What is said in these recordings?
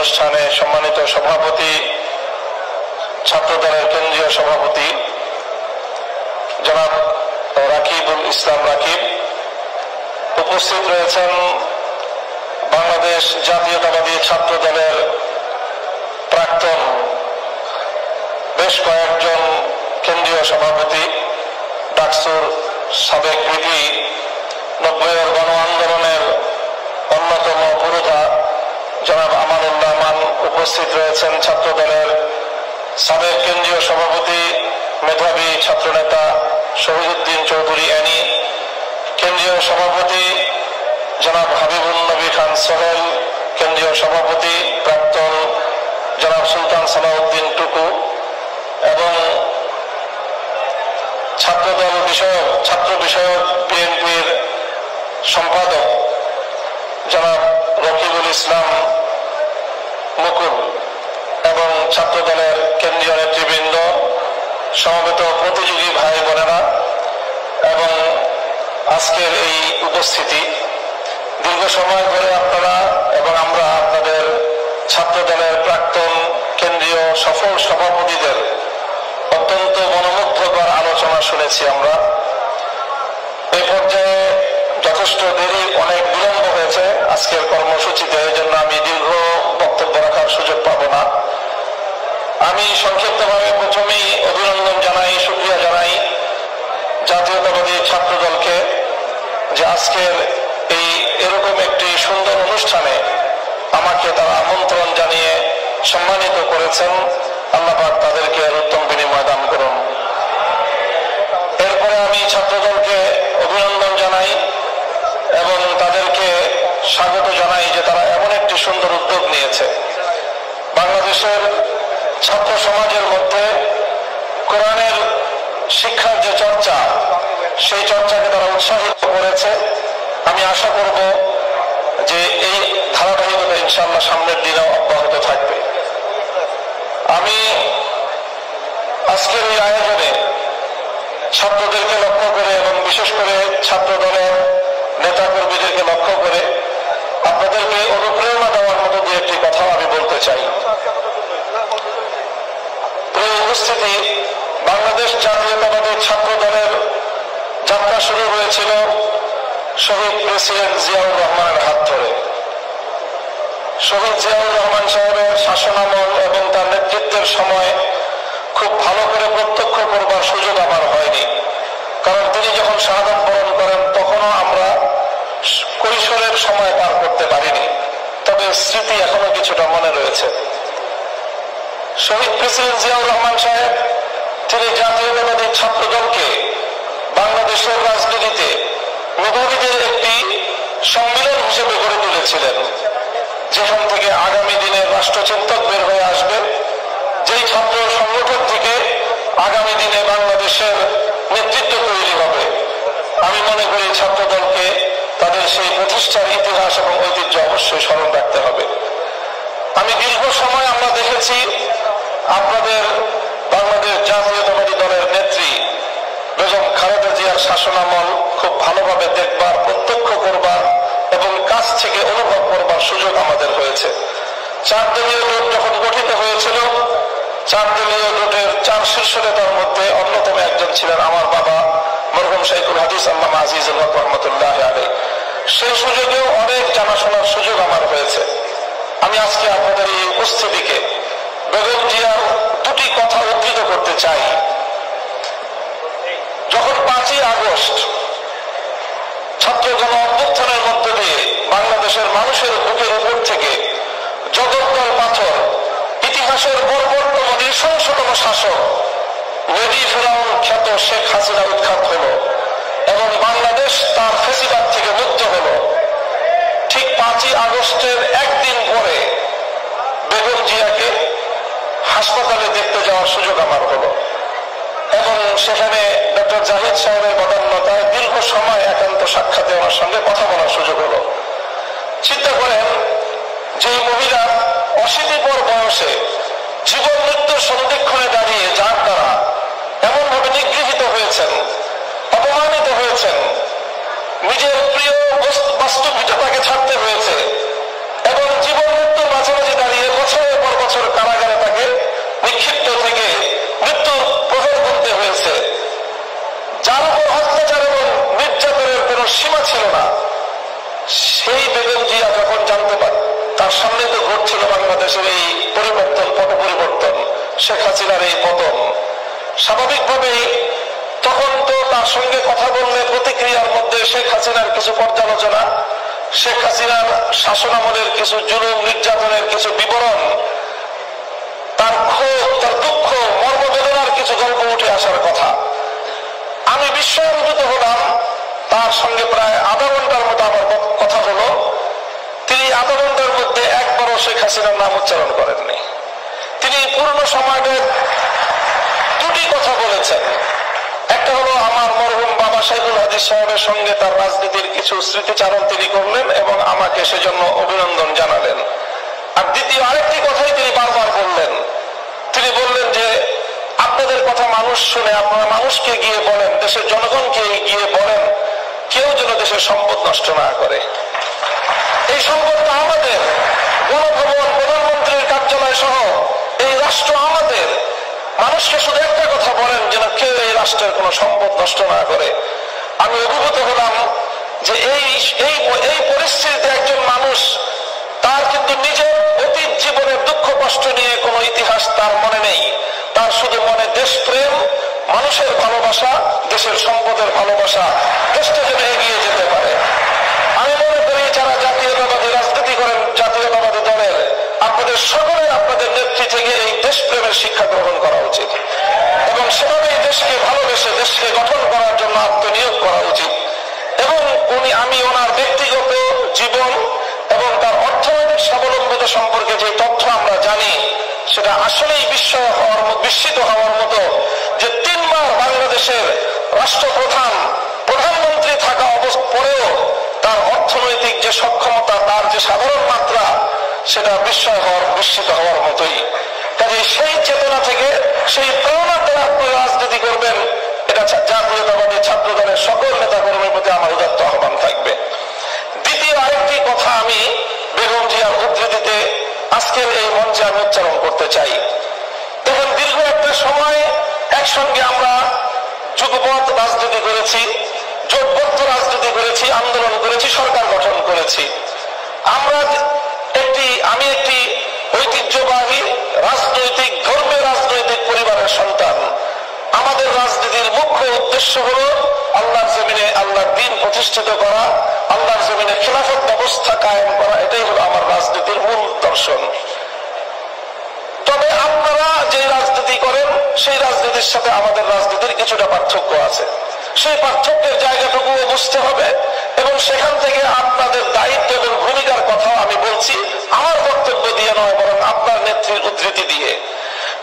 অনুষ্ঠানে সম্মানিত সভাপতি, ছাত্রদলের কেন্দ্রীয় সভাপতি জনাব রাকিবুল ইসলাম রাকিব, উপস্থিত রয়েছেন বাংলাদেশ জাতীয়তাবাদী ছাত্রদলের প্রাক্তন বেশ কয়েকজন কেন্দ্রীয় সভাপতি, ডাকসুর সাবেক ভিপি, 90-এর গণ আন্দোলনের অন্যতম পুরোধা জনাব আমানুল্লাহ মান, উপস্থিত রয়েছেন ছাত্রদলের সাবেক কেন্দ্রীয় সভাপতি, মেধাবী ছাত্রনেতা শহীদুদ্দিন চৌধুরী অ্যানি, কেন্দ্রীয় সভাপতি জনাব হাবিবুল নবী খান সোহেল, কেন্দ্রীয় সভাপতি প্রাক্তন জনাব সুলতান সালাউদ্দিন টুকু এবং ছাত্র বিষয়ক বিএনপির সম্পাদক জনাব রকিবুল ইসলাম মুকুল এবং ছাত্রদলের কেন্দ্রীয় নেতৃবৃন্দ, সমবেত প্রতিযোগী ভাই বোনেরা এবং আজকের এই উপস্থিতি, দীর্ঘ সময় ধরে আপনারা এবং আমরা আপনাদের ছাত্রদলের প্রাক্তন কেন্দ্রীয় সফল সভাপতিদের অত্যন্ত মনোমুগ্ধকর আলোচনা শুনেছি। আমরা এই পর্যায়ে যথেষ্ট দেরি, অনেক বিলম্ব হয়েছে আজকের কর্মসূচিতে, এই জন্য আমি দীর্ঘ বক্তব্য রাখার সুযোগ পাব না। আমি সংক্ষিপ্তভাবে প্রথমেই অভিনন্দন জানাই, শুকরিয়া জানাই জাতীয়তাবাদী ছাত্রদলকে যে আজকের এরকম একটি সুন্দর অনুষ্ঠানে আমাকে তারা আমন্ত্রণ জানিয়ে সম্মানিত করেছেন। আল্লাহ পাক তাদেরকে উত্তম বিনিময় দান করুন। এরপরে আমি ছাত্রদলকে অভিনন্দন জানাই এবং তাদেরকে স্বাগত জানাই যে তারা এমন একটি সুন্দর উদ্যোগ নিয়েছে। বাংলাদেশের ছাত্র সমাজের মধ্যে কোরআনের শিক্ষার যে চর্চা, সেই চর্চাকে তারা উৎসাহিত করেছে। আমি আশা করব যে এই ধারাবাহিকতা ইনশাআল্লাহ সামনের দিনেও অব্যাহত থাকবে। আমি আজকের এই আয়োজনে ছাত্রদেরকে লক্ষ্য করে এবং বিশেষ করে ছাত্র দলের নেতাকর্মীদেরকে লক্ষ্য করে আপনাদেরকে অনুপ্রেরণা দেওয়ার মতো দু একটি কথাও আমি বলতে চাই। প্রিয় উপস্থিতি, বাংলাদেশ জাতীয়তাবাদী ছাত্র দলের যাত্রা শুরু হয়েছিল শহীদ প্রেসিডেন্ট জিয়াউর রহমানের হাত ধরে। শহীদ জিয়াউর রহমান সাহেবের শাসনামল এবং তার নেতৃত্বের সময় খুব ভালো করে প্রত্যক্ষ করবার সুযোগ আমার হয়নি, কারণ তিনি যখন শাহাদাত বরণ করেন তখনও আমরা কৈশোরের সময় পার করতে পারিনি, তবে স্মৃতি এখনো কিছুটা মনে রয়েছে। শহীদ প্রেসিডেন্ট জিয়াউর রহমান সাহেব তিনি জাতীয়তাবাদী ছাত্রদলকে বাংলাদেশের রাজনীতিতে মেধাবীদের একটি সম্মিলন হিসেবে গড়ে তুলেছিলেন, যেখান থেকে আগামী দিনের রাষ্ট্রচিন্তক বের হয়ে আসবে, যেই ছাত্র সংগঠন থেকে আগামী দিনে বাংলাদেশের নেতৃত্ব তৈরি হবে। আমি মনে করি ছাত্রদলকে তাদের সেই প্রতিষ্ঠার ইতিহাস এবং ঐতিহ্য অবশ্যই স্মরণ রাখতে হবে। আমি দীর্ঘ সময় আমরা দেখেছি আপনাদের বাংলাদেশ জাতীয়তাবাদী দলের নেত্রী বেগম খালেদা জিয়ার শাসনামল খুব ভালোভাবে দেখবার, প্রত্যক্ষ করবার এবং কাছ থেকে অনুভব করবার সুযোগ আমাদের হয়েছে। 4 দলীয় জোট যখন গঠিত হয়েছিল, 4 দলীয় জোটের 4 শীর্ষ নেতার মধ্যে অন্যতম একজন ছিলেন আমার বাবা মরহুম শাইখুল হাদিস আল্লামা আজিজুল হক রহমতুল্লাহ আলাইহি। সেই সুযোগেও অনেক জানাশোনার সুযোগ আমার হয়েছে। আমি আজকে আপনাদের এই উপস্থিতিকে বেগম জিয়ার 2টি কথা উদ্ধৃত করতে চাই। যখন 5ই আগস্ট ছাত্র গণ অভ্যুত্থানের মধ্য দিয়ে বাংলাদেশের মানুষের বুকের উপর থেকে জগদ্দল পাথর, ইতিহাসের বর্বরতম নৃশংসতম শাসক লেডি ফেরাউন খ্যাত শেখ হাসিনা উৎখাত হলো এবং বাংলাদেশ তার ফেসিবাদ থেকে মুক্ত হলো, ঠিক 5ই আগস্টের একদিন পরে বেগম জিয়াকে হাসপাতালে দেখতে যাওয়ার সুযোগ আমার হলো এবং সেখানে ডক্টর জাহিদ সাহেবের বদান্যতায় দীর্ঘ সময় একান্ত সাক্ষাতে ওনার সঙ্গে কথা বলার সুযোগ হলো। চিন্তা করেন যে মহিলা অশীতিপর বয়সে জীবন মৃত্যুর সন্ধিক্ষণে দাঁড়িয়ে যার দ্বারা এমনভাবে নিগৃহীত হয়েছেন, অপমানিত হয়েছেন, নিজের প্রিয় বাস্তু পিতাকে ছাড়তে হয়েছে এবং জীবন মৃত্যুর মাঝামাঝি দাঁড়িয়ে বাংলাদেশের এই পরিবর্তন, পট পরিবর্তন, শেখ হাসিনার এই পতন, স্বাভাবিকভাবেই তখন তো তার সঙ্গে কথা বললে প্রতিক্রিয়ার মধ্যে শেখ হাসিনার কিছু পর্যালোচনা, শেখ হাসিনার শাসনামলের কিছু জুলুম নির্যাতনের কিছু বিবরণ, তার ক্ষোভ, তার দুঃখ, মর্মবেদনার কিছু গল্প উঠে আসার কথা। আমি বিস্ময়ান্বিত হলাম। তার সঙ্গে প্রায় আধা ঘন্টার মতো আমার কথা হলো। তিনি আধা ঘন্টার মধ্যে একবারও শেখ হাসিনার নাম উচ্চারণ করেননি। তিনি পুরনো সমাজের দুটি কথা বলেছেন। একটা হলো আমার মরহুম বাবা সাইদুল হাদিস সাহেবের সঙ্গে তার রাজনীতির কিছু স্মৃতিচারণ তিনি করলেন এবং আমাকে সেজন্য অভিনন্দন জানালেন। আর দ্বিতীয় আরেকটি কথাই তিনি বারবার বললেন। তিনি বললেন যে আপনাদের কথা মানুষ শুনে, আপনারা মানুষকে গিয়ে বলেন, দেশের জনগণকে গিয়ে বলেন, কেউ যেন দেশের সম্পদ নষ্ট না করে। এই সম্পদটা আমাদের, গণভবন, প্রধানমন্ত্রীর কার্যালয় সহ এই রাষ্ট্র আমাদের। মানুষকে শুধু একটা কথা বলেন, যেন কেউ এই রাষ্ট্রের কোনো সম্পদ নষ্ট না করে। আমি অভিভূত হলাম যে এই পরিস্থিতিতে একজন মানুষ, তার কিন্তু নিজের অতীত জীবনের দুঃখ কষ্ট নিয়ে কোনো ইতিহাস তার মনে নেই। তার শুধু মনে দেশপ্রেম, মানুষের ভালোবাসা, দেশের সম্পদের ভালোবাসা, দেশটা যেন এগিয়ে যেতে পারে। আমি মনে করি যারা জাতীয়তাবাদী রাজনীতি করেন, জাতীয়তাবাদী দলের, আপনাদের সকলের আপনাদের নেত্রী থেকে এই দেশপ্রেমের শিক্ষা গ্রহণ করা উচিত এবং সেভাবেই দেশকে ভালোবেসে দেশকে গঠন করার জন্য আত্মনিয়োগ করা উচিত। এবং আমি ওনার ব্যক্তিগত জীবন এবং তার অর্থনৈতিক স্বাবলম্বিতা সম্পর্কে যে তথ্য আমরা জানি, সেটা আসলেই বিস্মিত হওয়ার মতো যে 3 বার বাংলাদেশের রাষ্ট্রপ্রধান, প্রধানমন্ত্রী থাকা পরেও তার অর্থনৈতিক যে সক্ষমতা, তার যে সাধারণ মাত্রা, সেটা বিস্মিত হওয়ার মতোই। কাজে সেই চেতনা থেকে, সেই প্রেরণাতে আপনি রাজনীতি করবেন, এটা জাতীয়তাবাদী ছাত্র দলের সকল নেতা কর্মীর প্রতি আমার উদাত্ত আহ্বান থাকবে। দ্বিতীয় আরেকটি কথা আমি বেগম জিয়ার উদ্ধৃতিতে আজকের এই মঞ্চে আমি উচ্চারণ করতে চাই। দেখুন, দীর্ঘ একটা সময় একসঙ্গে আমরা যুগপৎ রাজনীতি করেছি, জোটবদ্ধ রাজনীতি করেছি, আন্দোলন করেছি, সরকার গঠন করেছি। আমি একটি ঐতিহ্যবাহী রাজনৈতিক, ধর্মীয় রাজনৈতিক পরিবারের সন্তান। আমাদের রাজনীতির মুখ্য উদ্দেশ্য হল আল্লাহর জমিনে আল্লাহর দ্বীন প্রতিষ্ঠিত করা, আল্লাহর জমিনে খিলাফত ব্যবস্থা কায়েম করা। এটাই হলো আমার রাজনীতির মূল দর্শন। তবে আপনারা যে রাজনীতি করেন, সেই রাজনীতির সাথে আমাদের রাজনীতির কিছুটা পার্থক্য আছে। সেই পার্থক্যের জায়গাটুকুও বুঝতে হবে এবং সেখান থেকে আপনাদের দায়িত্ব এবং ভূমিকার কথা আমি বলছি আমার বক্তব্য দিয়ে নয়, বরং আপনার নেত্রীর উদ্ধৃতি দিয়ে।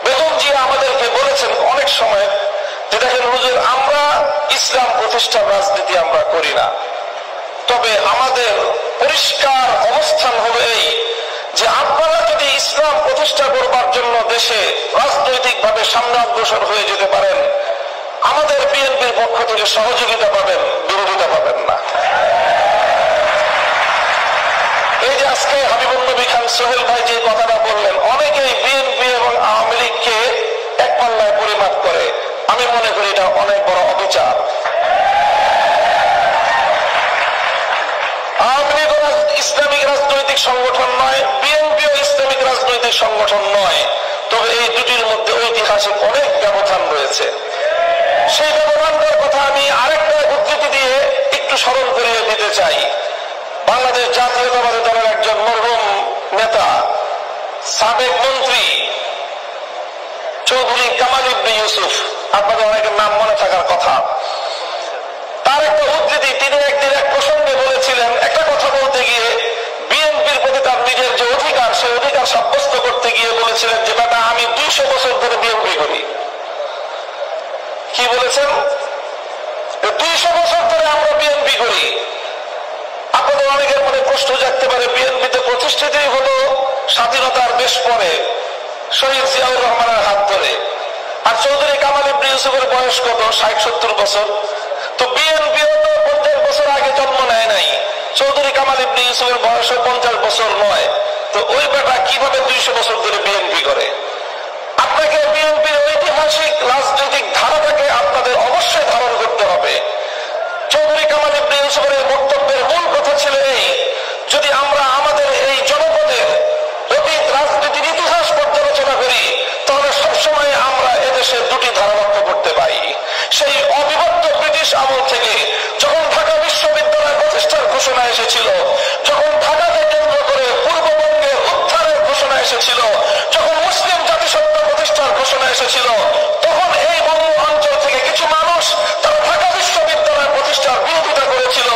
বেগম জিয়া আমাদেরকে বলেছেন অনেক সময় যে দেখেন হুজুর, আমরা ইসলাম প্রতিষ্ঠার রাজনীতি আমরা করি না, তবে আমাদের পরিষ্কার অবস্থান হলো এই যে আপনারা যদি ইসলাম প্রতিষ্ঠা করবার জন্য দেশে রাজনৈতিক ভাবে সামনে অগ্রসর হয়ে যেতে পারেন, আমাদের বিএনপির পক্ষ থেকে সহযোগিতা পাবেন, বিরোধিতা পাবেন না। এই যে আজকে হাবিবুল নবী খান সোহেল ভাই যে কথাটা বললেন, অনেকেই বিএনপি এবং আওয়ামী লীগকে এক পাল্লায় পরিমাপ করে। আমি মনে করি এটা অনেক বড় অবিচার। আওয়ামী লীগ ইসলামিক রাজনৈতিক সংগঠন নয়, বিএনপিও ইসলামিক রাজনৈতিক সংগঠন নয়, তবে এই দুটির মধ্যে ঐতিহাসিক অনেক ব্যবধান রয়েছে। সেই ব্যবধানটার কথা আমি আরেকটা উদ্ধৃতি দিয়ে একটু স্মরণ করিয়ে দিতে চাই। বাংলাদেশ জাতীয়তাবাদী দলের একজন মরহুম নেতা, সাবেক মন্ত্রী চৌধুরী কামাল ইবনে ইউসুফ, আপনাদের অনেকের নাম মনে থাকার কথা, তার একটা উদ্ধৃতি, তিনি একদিন এক প্রসঙ্গে বলেছিলেন, একটা কথা বলতে গিয়ে বিএনপির প্রতি তার নিজের যে অধিকার, সেই অধিকার সাব্যস্ত করতে গিয়ে বলেছিলেন যে বেটা আমি 200 বছর ধরে বিএনপি করি। কি বলেছেন? 200 বছর ধরে আমরা বিএনপি করি। আপনাদের অনেকের মনে প্রশ্ন জাগতে পারে, বিএনপি তো প্রতিষ্ঠিতই হলো স্বাধীনতার বেশ পরে শহীদ জিয়াউর রহমানের হাত ধরে, আর চৌধুরী কামাল ইবনে ইউসুফের বয়স কত? 60-70 বছর। তো বিএনপিও তো 50 বছর আগে জন্ম নেয় নাই, চৌধুরী কামাল ইবনে ইউসুফের বয়স 50 বছর নয়। তো ওই বেটা কিভাবে 200 বছর ধরে বিএনপি করে? আপনাকে বিএনপির ঐতিহাসিক রাজনৈতিক ধারাটাকে আপনাদের অবশ্যই ধারণ করতে হবে। চৌধুরী কামাল ইবনে ইউসুফের বক্তব্যের মূল কথা ছিল এই, যদি আমরা আমাদের এই জনপদের অতীত রাজনীতি ঘোষণা এসেছিল, যখন ঢাকাকে কেন্দ্র করে পূর্ববঙ্গের উত্থানের ঘোষণা এসেছিল, যখন মুসলিম জাতিসত্তা প্রতিষ্ঠার ঘোষণা এসেছিল, তখন এই বঙ্গ অঞ্চল থেকে কিছু মানুষ তারা ঢাকা বিশ্ববিদ্যালয় প্রতিষ্ঠার বিরোধিতা করেছিল।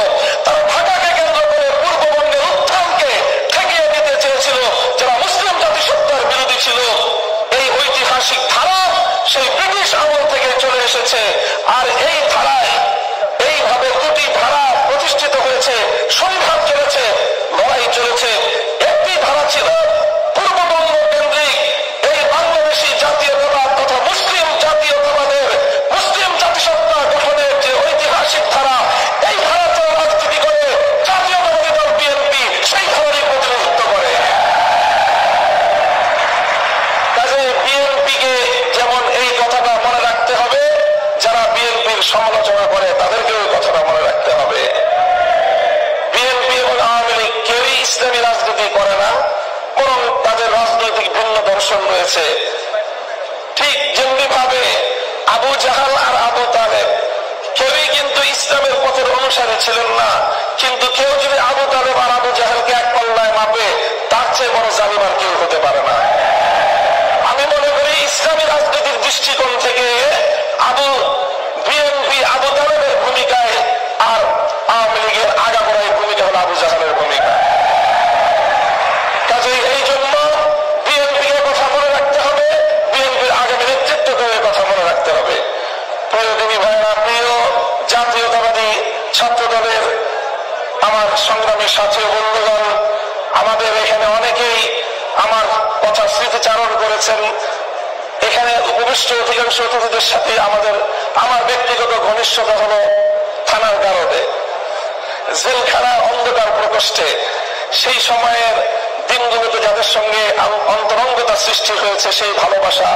তারা ঢাকাকে কেন্দ্র করে পূর্ববঙ্গের উত্থানকে ঠেকিয়ে দিতে চেয়েছিল, যারা মুসলিম জাতিসত্তার বিরোধী ছিল। এই ঐতিহাসিক ধারা সেই ব্রিটিশ আমল থেকে চলে এসেছে। আর এই ধারায় এইভাবে দুটি ধারা প্রতিষ্ঠিত হয়েছে, সংঘাত চলেছে, লড়াই চলেছে। একটি ধারা ছিল পূর্ববঙ্গ কেন্দ্রিক এই বাংলাদেশী জাতীয়তাবাদ তথা মুসলিম জাতীয়তাবাদের, মুসলিম জাতিসত্তা গঠনের যে ঐতিহাসিক ধারা, এই ধারাতে রাজনীতি করে জাতীয়তাবাদী দল বিএনপি সেই ধারারই প্রতিনিধিত্ব করে। কাজে বিএনপিকে যেমন এই কথাটা মনে রাখতে হবে, যারা বিএনপির সমালোচনা করে তাদেরকেও এই কথাটা মনে রাখতে হবে। বিএনপি এবং আওয়ামী লীগ কেউই ইসলামী রাজনীতি করে না, বরং তাদের রাজনৈতিক ভিন্ন দর্শন রয়েছে। ঠিক যেমনি ভাবে আবু জাহাল আর আবু তালেব কেউই কিন্তু ইসলামের পথের অনুসারী ছিলেন না, কিন্তু কেউ যদি আবু তালেব আর আবু জাহালকে এক পাল্লায় মাপে, তার চেয়ে বড় জালিম আর কেউ হতে পারে না। আমি মনে করি ইসলামী রাজনীতির দৃষ্টিকোণ থেকে বিএনপি আবু তালেবের ভূমিকায় আর আওয়ামী লীগের আগাগোড়াই ভূমিকা হল আবু জাহালের ভূমিকা। কাজেই এই জন্য বিএনপির কথা মনে রাখতে হবে, বিএনপির আগামী নেতৃত্বকে কথা মনে রাখতে হবে। প্রয়োজনী ভাইয়েরা, প্রিয় জাতীয়তাবাদী ছাত্র দলের আমার সংগ্রামী সাথী বন্ধুগণ, আমাদের এখানে অনেকেই আমার কথা স্মৃতিচারণ করেছেন। এখানে উপবিষ্ট অধিকাংশ অতিথিদের সাথে আমার ব্যক্তিগত ঘনিষ্ঠতা হলো থানার গারদে, জেলখানা অন্ধকার প্রকোষ্ঠে সেই সময়ের দিনগুলোতে যাদের সঙ্গে অন্তরঙ্গতা সৃষ্টি হয়েছে, সেই ভালোবাসা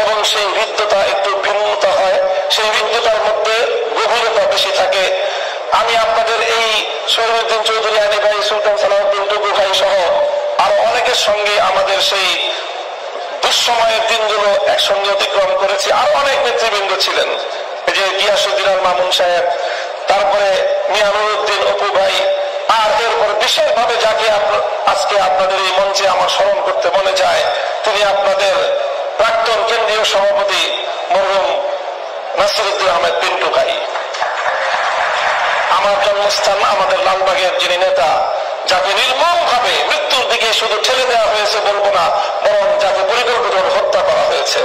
এবং সেই হৃদ্যতা একটু ভিন্নতা হয়, সেই হৃদ্যতার মধ্যে গভীরতা বেশি থাকে। আমি আপনাদের এই শহীদুদ্দিন চৌধুরী, আলী ভাই, সুলতান সালাউদ্দিন টুকু ভাই সহ আরো অনেকের সঙ্গে আমাদের সেই দুঃসময়ের দিনগুলো একসঙ্গে অতিক্রম করেছি। আরো অনেক নেতৃবৃন্দ ছিলেন, যে গিয়াসুদ্দিন আল মামুন সাহেব, তারপরে মিয়া নুরুদ্দিন অপু ভাই, আর এরপরে বিশেষভাবে যাকে আজকে আপনাদের এই মঞ্চে আমার স্মরণ করতে মনে যায়, তিনি আপনাদের প্রাক্তন কেন্দ্রীয় সভাপতি মরহুম নাসিরুদ্দিন আহমেদ পিন্টু ভাই। আমার জন্মস্থান আমাদের লালবাগের যিনি নেতা, যাকে নির্মম ভাবে মৃত্যুর দিকে শুধু ঠেলে দেওয়া হয়েছে বলবো না, বরং যাকে পরিকল্পিতভাবে হত্যা করা হয়েছে।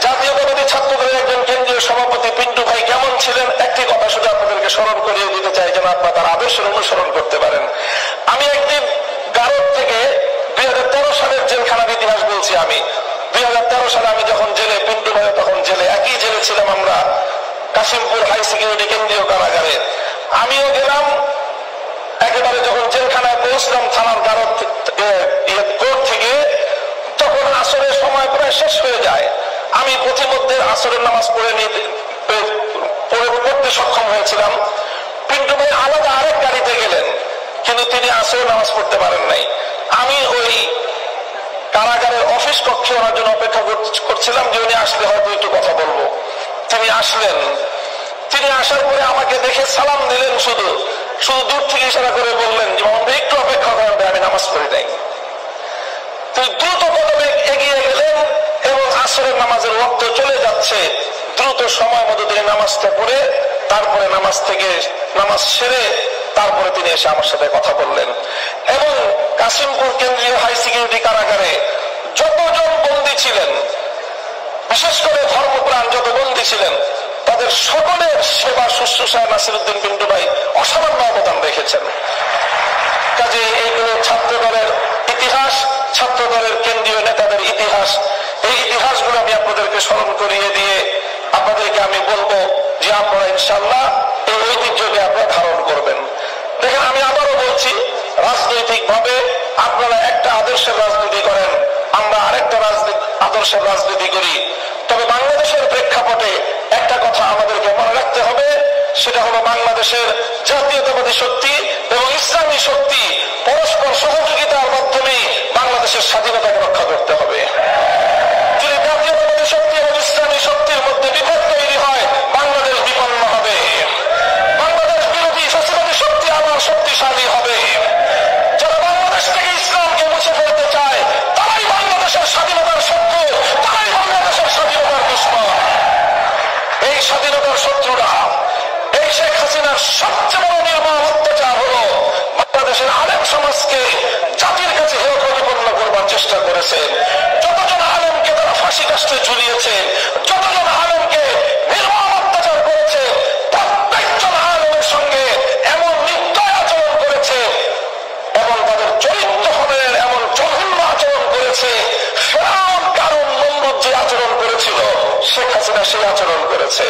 জাতীয়তাবাদী ছাত্রদলের একজন কেন্দ্রীয় সভাপতি পিন্টু ভাই কেমন ছিলেন, একটি কথা শুধু আপনাদেরকে স্মরণ করিয়ে দিতে চাই, যেন আপনারা তার আদর্শের অনুসরণ করতে পারেন। আমি একদিন গারদ থেকে 2013 সালের জেলখানার ইতিহাস বলছি। আমি 2013 সালে আমি যখন জেলে, পিন্টু ভাই তখন জেলে, একই জেলে ছিলাম আমরা, কাশিমপুর হাই সিকিউরিটি কেন্দ্রীয় কারাগারে। আমিও গেলাম। একেবারে যখন জেলখানায় পৌঁছলাম থানার গারদ কোর্ট থেকে, তখন আসরের সময় প্রায় শেষ হয়ে যায়। আমি প্রতিমধ্যে আসরের নামাজ পড়তে সক্ষম হয়েছিলাম। পিন্টু ভাই আলাদা আরেক গাড়িতে গেলেন, কিন্তু তিনি আসরের নামাজ পড়তে পারেন নাই। আমি ওই কারাগারের অফিস কক্ষে ওনার জন্য অপেক্ষা করছিলাম, যে উনি আসলে হয়তো একটু কথা বলবো। তিনি আসলেন। তিনি আসার পরে আমাকে দেখে সালাম দিলেন, শুধু দূর থেকে ইশারা করে বললেন যে একটু অপেক্ষা করেন, আমি নামাজ পড়ি নাই। তিনি দ্রুত কদমে এগিয়ে গেলেন এবং আসরের নামাজের ওয়াক্ত চলে যাচ্ছে, দ্রুত সময় মতো তিনি নামাজটা পড়ে তারপরে নামাজ সেরে তারপরে তিনি এসে আমার সাথে কথা বললেন। এবং কাশিমপুর কেন্দ্রীয় হাই সিকিউরিটি কারাগারে যতজন বন্দী ছিলেন, বিশেষ করে ধর্মপ্রাণ যত বন্দী ছিলেন, তাদের সকলের সেবা শুশ্রূষায় নাসিরুদ্দিন পিন্টু ভাই অসামান্য অবদান রেখেছেন। কাজে এইগুলো ছাত্র দলের ইতিহাস, ছাত্র দলের কেন্দ্রীয় নেতাদের ইতিহাস। এই ইতিহাসগুলো আমি আপনাদেরকে স্মরণ করিয়ে দিয়ে আপনাদেরকে আমি বলবো যে আপনারা ইনশাআল্লাহ এই ঐতিহ্যকে আপনারা ধারণ করবেন। দেখেন, আমি আবারও বলছি, রাজনৈতিক ভাবে আপনারা একটা আদর্শের রাজনীতি করেন, আমরা আরেকটা আদর্শের রাজনীতি করি। তবে বাংলাদেশের প্রেক্ষাপটে একটা কথা আমাদেরকে মনে রাখতে হবে, সেটা হলো বাংলাদেশের জাতীয়তাবাদী শক্তি এবং ইসলামী শক্তি পরস্পর সহযোগিতার মাধ্যমে বাংলাদেশের স্বাধীনতাকে রক্ষা করতে হবে। যদি জাতীয়তাবাদী শক্তি এবং ইসলামী শক্তির মধ্যে বিভেদ তৈরি হয়, বাংলাদেশ বিপন্ন হবে। বাংলাদেশ বিরোধী ফ্যাসিবাদী শক্তি চেষ্টা করেছেন, যতজন আলেমকে তারা ফাঁসি কাস্টে ঝুলিয়েছে, যতজন আলেমকে নির্মম অত্যাচার করেছে, প্রত্যেকজন আলেমের সঙ্গে এমন নির্দয় আচরণ করেছে এবং তাদের চরিত্র হননের এমন জঘন্য আচরণ করেছে। ফেরাউন কারণ নমরুদ যে আচরণ করেছিল, শেখ হাসিনা সেই আচরণ করেছে।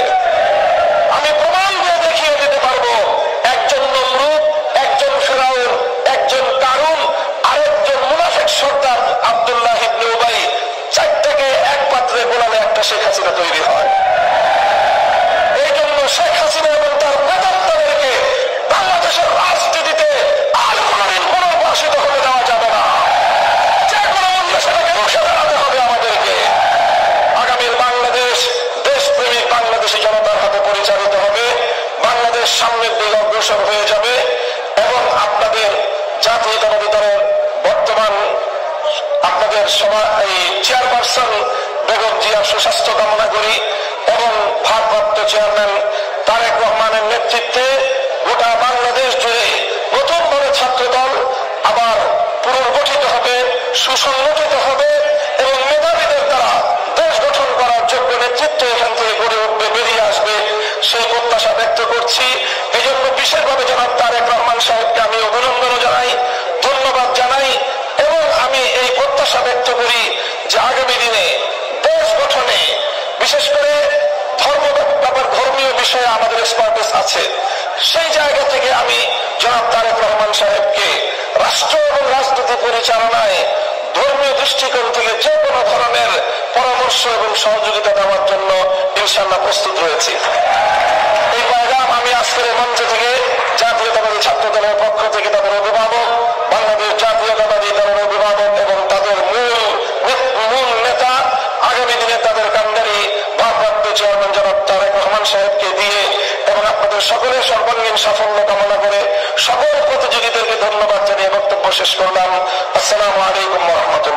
আমি প্রমাণ দিয়ে দেখিয়ে দিতে পারবো, একজন নমরুদ, একজন ফেরাউন, একজন কারুন, আরেকজন মুনাফিক সর্দার আব্দুল্লাহ ইবনে উবাই, চারটাকে এক পাত্রে গোলালে একটা শেখ হাসিনা তৈরি হয়। এই জন্য শেখ হাসিনা এবং তার নেতাদেরকে বাংলাদেশের রাজনীতিতে আর কোনদিন পুনর্বাসিত হতে দেওয়া যাবে না। যে কোনো মূল্যে সেটাকে রুখে দাঁড়াতে হবে আমাদেরকে। আগামীর বাংলাদেশ দেশপ্রেমিক বাংলাদেশী জনতার হাতে পরিচালিত হবে। বাংলাদেশ সামনের দিকে অগ্রসর হয়ে যাবে এবং আপনাদের জাতীয়তাবাদী দলের বর্তমান আপনাদের এই চেয়ারপারসন বেগম জিয়ার সুস্বাস্থ্য কামনা করি এবং ভারপ্রাপ্ত চেয়ারম্যান তারেক রহমানের নেতৃত্বে গোটা বাংলাদেশ জুড়ে নতুনভাবে ছাত্রদল আবার পুনর্গঠিত হবে, সুসংগঠিত হবে এবং মেধাবীদের দ্বারা দেশ গঠন করার যোগ্য নেতৃত্ব এখান থেকে গড়ে উঠবে, বেরিয়ে আসবে, সেই প্রত্যাশা ব্যক্ত করছি। এই জন্য বিশেষভাবে জনাব তারেক রহমান সাহেবকে আমি অভিনন্দন জানাই, ধন্যবাদ জানাই এবং আমি এই প্রত্যাশা ব্যক্ত করি যে আগামী দিনে দেশ গঠনে বিশেষ করে ধর্মীয় বিষয়ে আমাদের এক্সপার্টিস আছে। সেই জায়গা থেকে আমি জনাব তারেক রহমান সাহেবকে রাষ্ট্র এবং রাজনীতি পরিচালনায় ধর্মীয় দৃষ্টিকোণ থেকে যে কোনো ধরনের পরামর্শ এবং সহযোগিতা দেওয়ার জন্য ইনশাআল্লাহ প্রস্তুত রয়েছি। এই পয়গাম আমি আজকের মঞ্চ থেকে জাতীয়তাবাদী ছাত্র দলের পক্ষ থেকে তাদের অভিভাবক, বাংলাদেশ জাতীয়তাবাদী দলের অভিভাবক এবং তাদের মূল নেতা, আগামী দিনে তাদের কান্ডারি ভারপ্রাপ্ত চেয়ারম্যান জনাব তারেক রহমান সাহেবকে দিয়ে এবং আপনাদের সকলের সর্বাঙ্গীন সাফল্য কামনা করে সকল প্রতিযোগীদেরকে ধন্যবাদ জানিয়ে বক্তব্য শেষ করলাম। আসসালামু আলাইকুম ওয়া রাহমাতুল্লাহ।